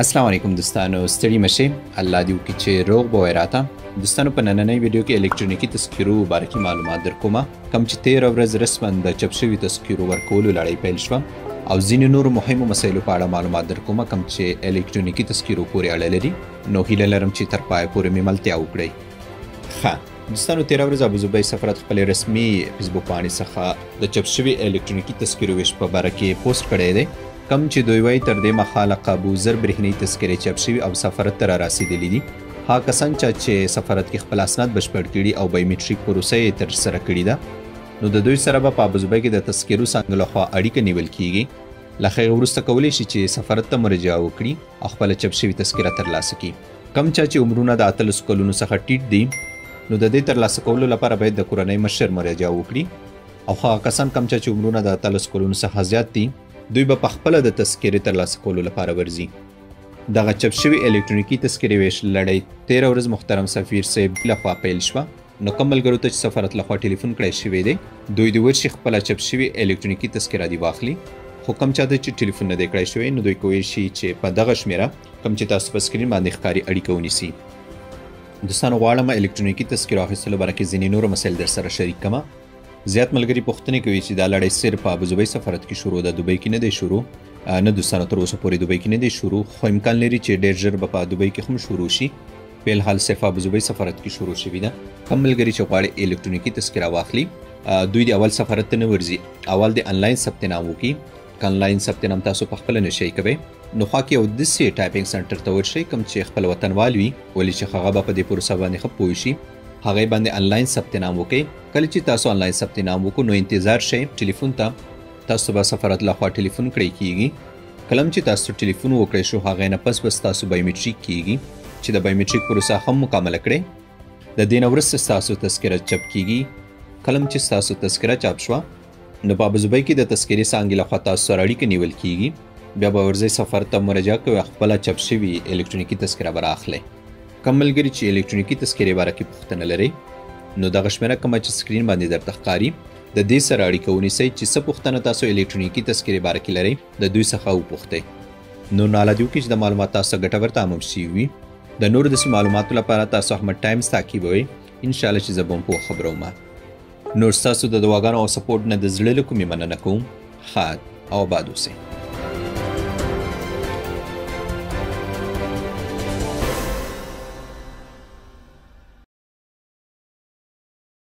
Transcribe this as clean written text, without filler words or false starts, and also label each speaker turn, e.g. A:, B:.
A: السلام علیکم دوستانو، ستړي مشئ. الله دې وکړي چې روغ به وای راته. دوستانو، په نننۍ ویډیو کې الکترونیکي تذکرو بارکي معلومات در کومه. کوم چې تېره ورځ رسما د چپ شوي تذکرو ورکولو لړۍ پیل شوه او ځینې نورو مهمو مسایلو په اړه معلومات در کومه، کوم چې الکترونیکي تذکرو پورې اړه لري. نو هیله لرم چې تر پایه پورې مې ملتیا وکړئ. ښه دوستانو، تېره ورځ ابوظبي سفارت خپلې رسمي فیسبوک پاڼې څخه د چپ شوي الکترونیکي تذکرو ویش په باره کې پوسټ کړی دی، کم چې دوی وایي تر دې مخاله قابوزر برېښنایي تذکرې چاپ شوي او سفارت ته رارسېدلي دي. هغه کسان چې سفارت کې خپل اسناد بشپړ کړي او بایومټریک پروسه یې ترسره کړې ده، نو د دوی سره به په ابوظبي کې د تذکرو څانګې لخوا اړیکه نیول کیږي. له هغې وروسته کولی شي چې سفارت ته مراجعه وکړي او خپله چاپ شوي تذکره ترلاسه کړي. کم چا چې عمرونه د 18 کلونو څخه ټیټ دي، نو د دې ترلاسه کولو لپاره باید د کورنۍ مشر مراجعه وکړي، او هغه کسان کم چا چې عمرونه د 18 کلونو څخه زیات دي، دوی به په خپله د تذکرې ترلاسه کولو لپاره ورځي. دغه چپ شوي الکترونیکي تذکرې ویش لړۍ تېره ورځ محترم سفیر صاحب لخوا پیل شوه. نو کوم ملګرو ته چې سفارت لخوا ټلیفون کړی شوی دی، دوی دې ورشي خپله چپ شوي الکترونیکي تذکره دې واخلي. خو کوم چا ته چې ټلیفون نه دی کړی شوی، نو دوی کولی شي چې په دغه شمیره کوم چې تاسو په سکرین باندې ښکاري اړیکه ونیسي. دوستانو، غواړم الکترونیکي تذکرو اخیستلو باره کې ځینې نور مسایل در سره شریک کړم. زیات ملګري پوښتنې کوي چې دا لړۍ صرف په ابوظبي سفارت کې شروع ده، دوبۍ کې نه دی شروع. نه دوستانو، تر اوسه پورې دوبۍ کې نه دی شروع، خو امکان لري چې ډېر ژر به په دوبۍ کې هم شروع شي. په الحال صرف ابوظبي سفارت کې شروع شوي ده. کوم ملګري چې غواړي الکترونیکي تذکره واخلي، دوی د اول سفارت ته نه ورځي، اول د انلاین ثبت نام وکړي. که انلاین ثبت نام تاسو پخپله نشئ کوئ، نو خوا کې یو داسې ټایپنګ سنټر ته ورشئ کوم چې خپل وطنوال وي، ولې چې هغه به په دې پروسه باندې ښه پوه شي. هغه باندې انلاین ثبت نام وکړئ. کله چې تاسو انلاین ثبت نام وکړو، نو انتظار شئ ټلیفون ته. تاسو به سفارت لخوا ټلیفون کړی کیږي. کله چې تاسو ټلیفون وکړئ شو، هغې نه پس بس تاسو بایومټریک کیږي چې د بایومټریک پروسه هم مکمله کړئ. د دې نه وروسته ستاسو تذکره چاپ کیږي. کله چې ستاسو تذکره چاپ شوه، نو په ابوظبي کې د تذکرې څانګې لخوا تاسو سره اړیکه نیول کیږي. بیا به ورځئ سفارت ته مراجعه کوئ، خپله چاپ شوي الکترونیکي تذکره به رااخلئ. کوم ملګري چې الکترونیکي تذکرې باره کې پوښتنه لرئ، نو دغه شمیره کومه چې سکرین باندې درته ښکاري، د دې سره اړیکه ونیسئ چې څه پوښتنه تاسو الکترونیکي تذکرې باره کې لرئ، د دوی څخه وپوښتئ. نو ناله دې وکړي چې د معلومات تاسو ته ګټور تمام شوي وي. د نورو داسې معلوماتو لپاره تاسو احمد ټایمز تعقیبوئ. انشاءالله چې زه به هم په وخت خبروم. نور ستاسو د دعاګانو او سپورټ نه د زړه له کومې مننه کوم. ښاد او آباد اوسئ.